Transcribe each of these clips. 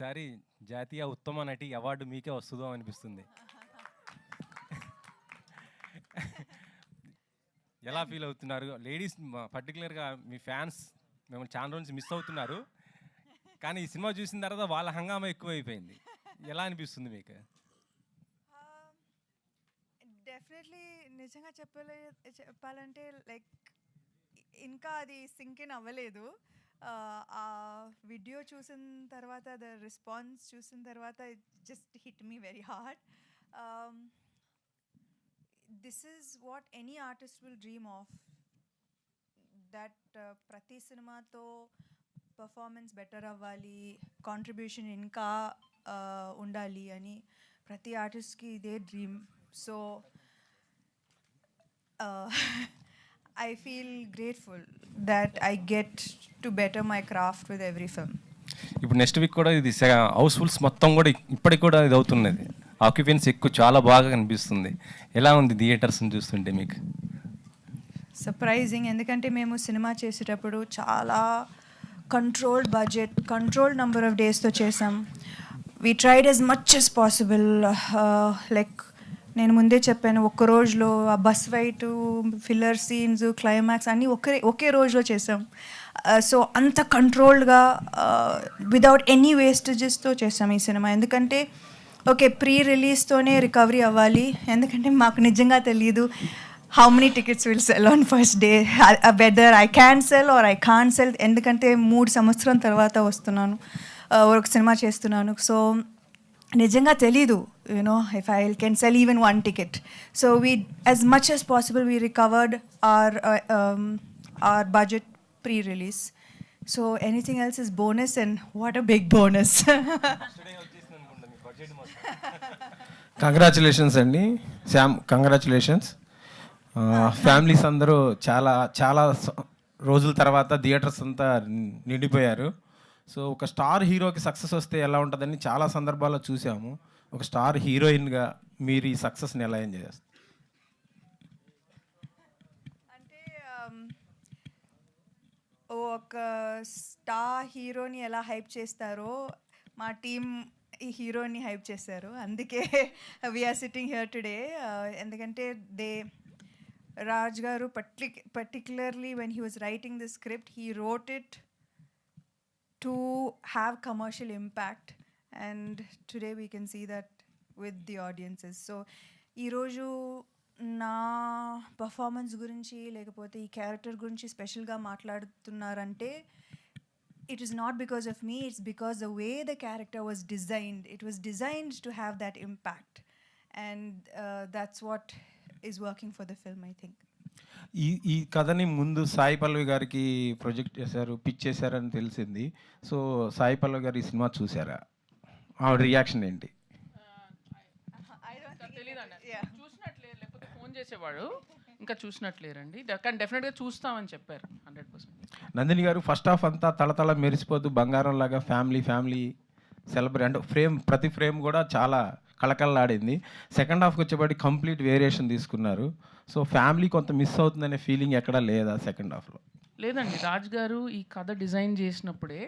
ఈసారి జాతీయ ఉత్తమ నటి అవార్డు మీకే వస్తుందో అనిపిస్తుంది. ఎలా ఫీల్ అవుతున్నారు? లేడీస్ పర్టికులర్గా మీ ఫ్యాన్స్ మిమ్మల్ని చాలా రోజు మిస్ అవుతున్నారు, కానీ ఈ సినిమా చూసిన తర్వాత వాళ్ళ హంగామా ఎక్కువైపోయింది. ఎలా అనిపిస్తుంది మీకు? డెఫినెట్లీ నిజంగా చెప్పాలంటే లైక్ ఇంకా అది సింక్ ఇన్ అవ్వలేదు. ఆ వీడియో చూసిన తర్వాత, ద రెస్పాన్స్ చూసిన తర్వాత it just hit me very hard. This is what any artist will dream of, that ప్రతి సినిమాతో పర్ఫార్మెన్స్ బెటర్ అవ్వాలి, కాంట్రిబ్యూషన్ ఇంకా ఉండాలి అని ప్రతి ఆర్టిస్ట్కి ఇదే dream. So I feel grateful that I get to better my craft with every film. ఇప్పుడు నెక్స్ట్ వీక్ కూడా ఇది హౌస్ఫుల్స్ మొత్తం కూడా ఇప్పటికి కూడా ఇది అవుతున్నది. ఆక్యుపెన్స్ ఎక్కువ చాలా బాగా కనిపిస్తుంది. ఎలా ఉంది థియేటర్స్ని చూస్తుంటే మీకు? సర్ప్రైజింగ్, ఎందుకంటే మేము సినిమా చేసేటప్పుడు చాలా controlled budget, controlled number of డేస్తో చేసాం. We tried as much as possible. Like నేను ముందే చెప్పాను, ఒక్క రోజులో ఆ bus fight, filler scenes, climax అన్నీ ఒకే రోజులో చేసాం. సో అంత కంట్రోల్డ్గా విదౌట్ ఎనీ వేస్టేజెస్తో చేసాం ఈ సినిమా. ఎందుకంటే ఓకే, ప్రీ రిలీజ్తోనే రికవరీ అవ్వాలి, ఎందుకంటే మాకు నిజంగా తెలియదు how many tickets will sell on first day, whether I can sell or I can't sell. ఎందుకంటే 3 సంవత్సరం తర్వాత వస్తున్నాను, ఒక సినిమా చేస్తున్నాను. సో నిజంగా తెలీదు, you know, if I can sell even 1 ticket. So we as much as possible we recovered our budget pre-release. So anything else is bonus, and what a big bonus. Congratulations అండి Shyam, congratulations. Families అందరూ చాలా చాలా రోజుల తర్వాత theatres అంతా నిండిపోయారు. So ఒక star హీరోకి success వస్తే ఎలా ఉంటుందని చాలా సందర్భాల్లో చూసాము. ఒక స్టార్ హీరోయిన్గా మీరు ఈ సక్సెస్ని ఎలా ఎంజాయ్ చేస్తారు? అంటే ఒక స్టార్ హీరోని ఎలా హైప్ చేస్తారో మా టీం ఈ హీరోని హైప్ చేశారు. అందుకే వీఆర్ సిట్టింగ్ హియర్ టుడే. ఎందుకంటే రాజ్ గారు particularly when he was writing the script, he wrote it to have commercial impact, and today we can see that with the audiences. So ఈరోజు నా పర్ఫార్మెన్స్ గురించి లేకపోతే ఈ క్యారెక్టర్ గురించి స్పెషల్గా మాట్లాడుతున్నారంటే it is not because of me, it's because the way the character was designed, it was designed to have that impact, and that's what is working for the film, I think. ఈ కథని ముందు సాయి పల్లవి గారికి project చేశారు, pitch చేశారని తెలిసింది. So Sai Pallavi గారు ఈ cinema చూసారా? ఆవిడ రియాక్షన్ ఏంటి? చూసినట్లేరు, లేకపోతే ఫోన్ చేసేవాడు, ఇంకా చూసినట్లేరండి. కానీ డెఫినెట్గా చూస్తామని చెప్పారు 100%. నందిని గారు ఫస్ట్ హాఫ్ అంతా తళతళ మెరిసిపోతూ బంగారం లాగా ఫ్యామిలీ సెలబ్రేట్, అంటే ప్రతి ఫ్రేమ్ కూడా చాలా కళకళలాడింది. సెకండ్ హాఫ్కి వచ్చేపాటి కంప్లీట్ వేరియేషన్ తీసుకున్నారు. సో ఫ్యామిలీ కొంత మిస్ అవుతుందనే ఫీలింగ్ ఎక్కడా లేదా సెకండ్ హాఫ్లో? లేదండి, రాజ్ గారు ఈ కథ డిజైన్ చేసినప్పుడే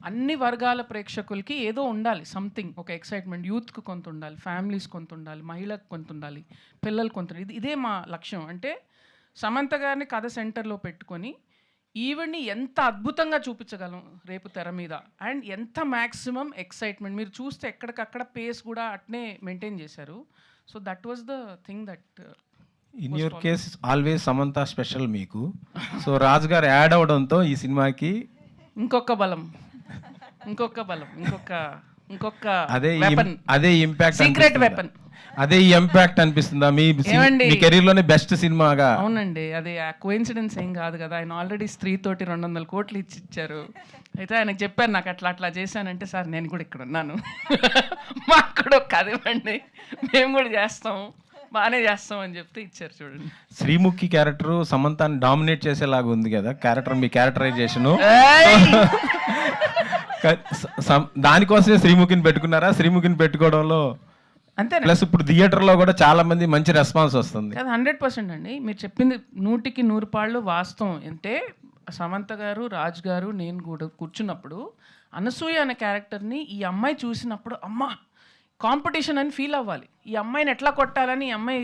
అన్ని వర్గాల ప్రేక్షకులకి ఏదో ఉండాలి, సంథింగ్, ఒక ఎక్సైట్మెంట్. యూత్కి కొంత ఉండాలి, ఫ్యామిలీస్ కొంత ఉండాలి, మహిళకు కొంత ఉండాలి, పిల్లలు కొంత. ఇదే మా లక్ష్యం. అంటే సమంత గారిని కథ సెంటర్లో పెట్టుకొని ఈవెంట్ని ఎంత అద్భుతంగా చూపించగలం రేపు తెర మీద, అండ్ ఎంత మ్యాక్సిమం ఎక్సైట్మెంట్. మీరు చూస్తే ఎక్కడికక్కడ పేస్ కూడా అట్నే మెయింటైన్ చేశారు. So that was the thing that in your case always Samantha special మీకు. సో రాజ్ గారు యాడ్ అవడంతో ఈ సినిమాకి ఇంకొక బలం, అదే ఇంపాక్ట్, సీక్రెట్ వెపన్, అదే ఇంపాక్ట్ అనిపిస్తుందా మీ కెరీర్ లోనే బెస్ట్ సినిమాగా? అవునండి, అది కోఇన్సిడెన్స్ ఏం కాదు కదా. ఆయన ఆల్రెడీ స్త్రీ తోటి 200 కోట్లు ఇచ్చారు. అయితే ఆయనకు చెప్పారు, నాకు అట్లా చేశానంటే, సార్ నేను కూడా ఇక్కడ ఉన్నాను, మాకు కూడా కథ ఇవ్వండి, మేము కూడా చేస్తాం, బాగానే చేస్తాం అని చెప్తే ఇచ్చారు. చూడండి, శ్రీముఖి క్యారెక్టర్ సమంతాన్ని డామినేట్ చేసేలాగా ఉంది కదా క్యారెక్టర్, మీ క్యారెక్టరైజేషన్. దానికోసమే శ్రీముఖిని పెట్టుకున్నారా? శ్రీముఖిని పెట్టుకోవడంలో అంతే. ప్లస్ ఇప్పుడు థియేటర్లో కూడా చాలా మంది మంచి రెస్పాన్స్ వస్తుంది. అది 100% అండి. మీరు చెప్పింది 100కి 100 పాళ్ళు వాస్తవం. అంటే సమంత గారు, రాజ్ గారు, నేను కూడా కూర్చున్నప్పుడు అనసూయ అనే క్యారెక్టర్ని ఈ అమ్మాయి చూసినప్పుడు అమ్మ కాంపిటీషన్ అని ఫీల్ అవ్వాలి. ఈ అమ్మాయిని ఎట్లా కొట్టాలని ఈ అమ్మాయి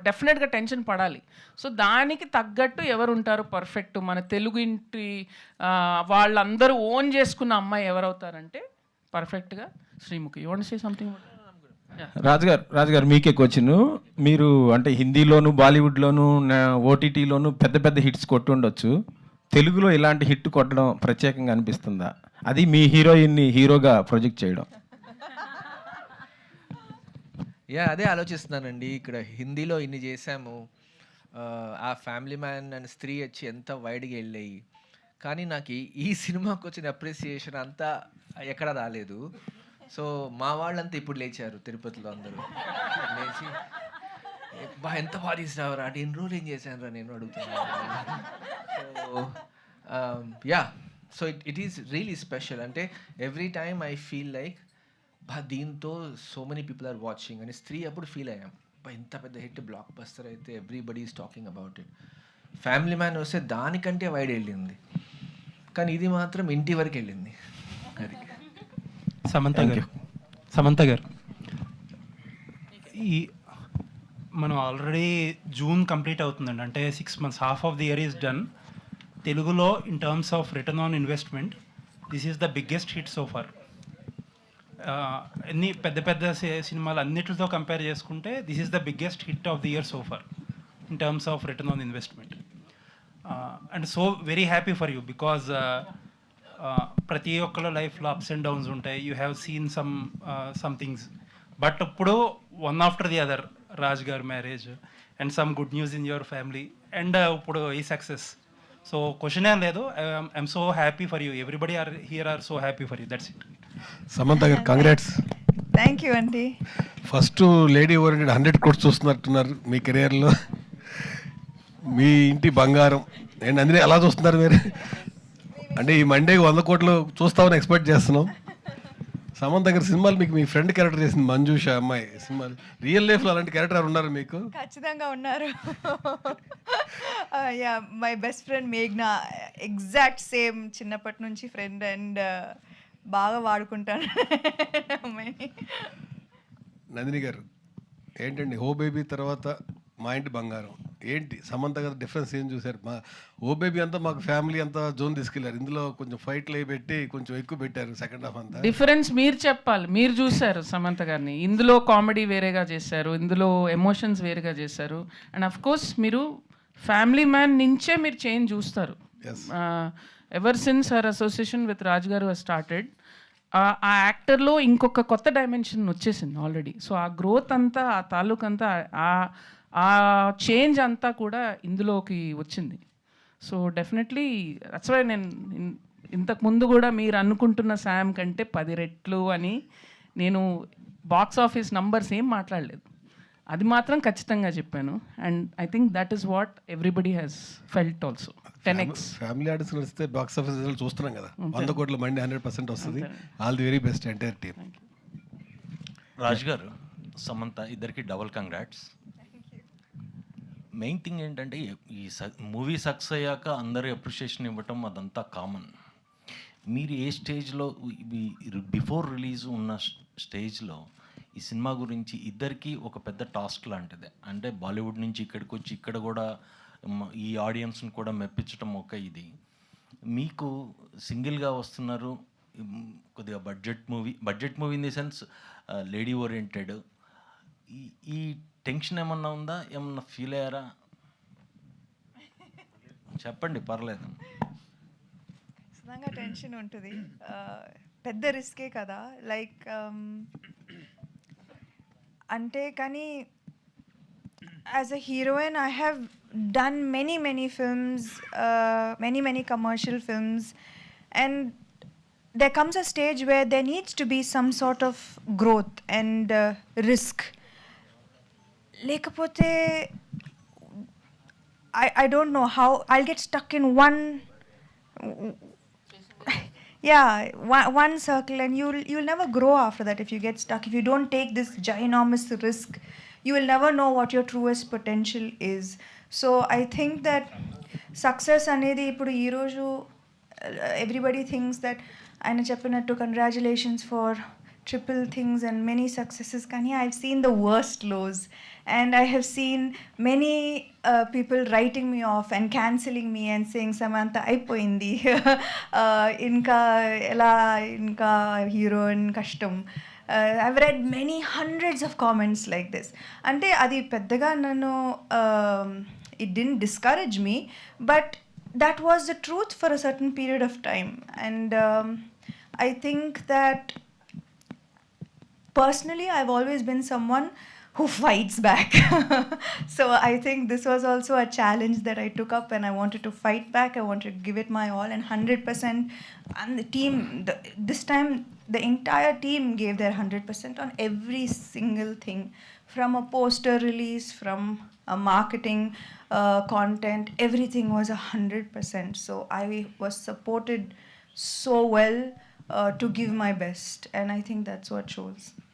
డెఫినెట్గా టెన్షన్ పడాలి. సో దానికి తగ్గట్టు ఎవరు ఉంటారు పర్ఫెక్ట్ మన తెలుగు ఇంటి వాళ్ళందరూ ఓన్ చేసుకున్న అమ్మాయి ఎవరవుతారంటే పర్ఫెక్ట్గా Sreemukhi. You want say something? రాజుగారు మీకే క్వశ్చన్. మీరు అంటే హిందీలోను బాలీవుడ్లోను ఓటీటీలోను పెద్ద పెద్ద హిట్స్ కొట్టి ఉండొచ్చు. తెలుగులో ఇలాంటి హిట్ కొట్టడం ప్రత్యేకంగా అనిపిస్తుందా? అది మీ హీరోయిన్ని హీరోగా ప్రొజెక్ట్ చేయడం. అదే ఆలోచిస్తున్నానండి. ఇక్కడ హిందీలో ఇన్ని చేశాము, ఆ ఫ్యామిలీ మ్యాన్ అండ్ స్త్రీ వచ్చి ఎంత వైడ్గా వెళ్ళాయి, కానీ నాకు ఈ సినిమాకి వచ్చిన అప్రిసియేషన్ అంతా ఎక్కడ రాలేదు. సో మా వాళ్ళంతా ఇప్పుడు లేచారు తిరుపతిలో, అందరూ లేచి ఎంత బాగా తీసినావురా అంటే ఎన్ని రోజులు ఏం చేశాను రా నేను అడుగుతున్నాను. So it is really special. అంటే every time I feel like దీంతో so many people are watching అని స్త్రీ అప్పుడు ఫీల్ అయ్యాం. ఇంత పెద్ద హిట్ బ్లాక్ బస్టర్ అయితే everybody is talking about it. Family man వస్తే దానికంటే వైడ్ వెళ్ళింది, కానీ ఇది మాత్రం ఇంటి వరకు వెళ్ళింది. అది సమంత గారు ఈ మనం ఆల్రెడీ జూన్ కంప్లీట్ అవుతుందండి, అంటే 6 months, half of the year is done. తెలుగులో in terms of return on investment this is the biggest hit so far. అన్ని పెద్ద పెద్ద సినిమాలు అన్నిటితో కంపేర్ చేసుకుంటే this is the biggest hit of the year so far in terms of return on investment. And so very happy for you because ప్రతి ఒక్కళ్ళ లైఫ్లో ups and downs ఉంటాయి. You have seen some things, but ఇప్పుడు one after the other Raj garu marriage and some good news in your family and ఇప్పుడు ఈ success. So question ఏం లేదు, I'm so happy for you. Everybody are here are so happy for you. That's it. Samantha garu congrats. Thank you అండి. First lady oriented 100 crores చూస్తున్నట్టున్నారు మీ కెరియర్లో. మీ ఇంటి బంగారం నేను అందుకే అలా చూస్తున్నారు మీరు. అంటే ఈ మండే 100 crores చూస్తామని ఎక్స్పెక్ట్ చేస్తున్నాం. సమంత గారి సినిమాలు మీకు మీ ఫ్రెండ్ క్యారెక్టర్ చేసింది మంజుష అమ్మాయి సినిమాలు. రియల్ లైఫ్లో అలాంటి క్యారెక్టర్ ఉన్నారు మీకు? ఖచ్చితంగా ఉన్నారు. యా, మై బెస్ట్ ఫ్రెండ్ మేఘ్నా, ఎగ్జాక్ట్ సేమ్, చిన్నప్పటి నుంచి ఫ్రెండ్ అండ్ బాగా వాడుకుంటాను అమ్మాయిని. నందిని గారు ఏంటండి ఓ బేబీ తర్వాత మా ఇంటి బంగారం ఏంటి సమంత గారు డిఫరెన్స్ ఏం చూసారు? మా ఓ బేబీ అంతా మాకు ఫ్యామిలీ అంతా జోన్ తీసుకెళ్లారు, ఇందులో కొంచెం ఫైట్లు అవి పెట్టి కొంచెం ఎక్కువ పెట్టారు సెకండ్ హాఫ్ అంతా. డిఫరెన్స్ మీరు చెప్పాలి. మీరు చూసారు సమంత గారిని, ఇందులో కామెడీ వేరేగా చేశారు, ఇందులో ఎమోషన్స్ వేరేగా చేశారు. అండ్ అఫ్ కోర్స్ మీరు ఫ్యామిలీ మ్యాన్ నుంచే మీరు చేంజ్ చూస్తారు. Ever since her association with Raj గారు స్టార్టెడ్, ఆ యాక్టర్లో ఇంకొక కొత్త డైమెన్షన్ వచ్చేసింది ఆల్రెడీ. సో ఆ గ్రోత్ అంతా, ఆ తాలూకు అంతా, ఆ చేంజ్ అంతా కూడా ఇందులోకి వచ్చింది. సో డెఫినెట్లీ దట్స్ వై నేను ఇంతకు ముందు కూడా మీరు అనుకుంటున్న శామ్ కంటే 10 రెట్లు అని నేను బాక్స్ ఆఫీస్ నంబర్స్ ఏం మాట్లాడలేదు, అది మాత్రం ఖచ్చితంగా చెప్పాను. And I think that is what everybody has felt also. 10x family artist వస్తే బాక్స్ ఆఫీస్ రిజల్ట్ చూస్తున్నాం కదా, 100 crores మండి 100% వస్తుంది. All the very best entire team. Raj గారు, సమంత ఇద్దరికి డబుల్ కంగ్రాట్స్. మెయిన్ థింగ్ ఏంటంటే ఈ మూవీ సక్సెస్ అయ్యాక అందరూ అప్రిషియేషన్ ఇవ్వటం అదంతా కామన్. మీరు ఏ స్టేజ్లో బిఫోర్ రిలీజ్ ఉన్న స్టేజ్లో ఈ సినిమా గురించి ఇద్దరికి ఒక పెద్ద టాస్క్ లాంటిదే. అంటే బాలీవుడ్ నుంచి ఇక్కడికి వచ్చి ఇక్కడ కూడా ఈ ఆడియన్స్ని కూడా మెప్పించడం ఒక ఇది. మీకు సింగిల్గా వస్తున్నారు, కొద్దిగా budget movie in the sense lady oriented. ఈ టెన్షన్ ఏమన్నా ఉందా? ఏమన్నా ఫీల్ అయ్యారా? చెప్పండి, పర్లేదు. ఖచ్చితంగా టెన్షన్ ఉంటుంది, పెద్ద రిస్కే కదా. లైక్ అంటే కానీ as a heroine I have done many films, many commercial films, and there comes a stage where there needs to be some sort of growth and risk. Lekapothe I don't know how I'll get stuck in one one circle, and you'll never grow after that if you get stuck. If you don't take this ginormous risk, you will never know what your truest potential is. So I think that success anedi ippudu ee roju everybody thinks that ఆయన చెప్పినట్టు congratulations for triple things and many successes. Kani, I've seen the worst lows, and I have seen many people writing me off and cancelling me and saying Samantha అయిపోయింది ఇంకా ఎలా ఇంకా heroine కష్టం. I've read many hundreds of comments like this. అంటే అది పెద్దగా నన్ను it didn't discourage me, but that was the truth for a certain period of time. And I think that personally, I've always been someone who fights back. So I think this was also a challenge that I took up, and I wanted to fight back. I wanted to give it my all, and 100%. And the team, this time, the entire team gave their 100% on every single thing, from a poster release, from a marketing content. Everything was 100%. So I was supported so well to give my best, and I think that's what shows.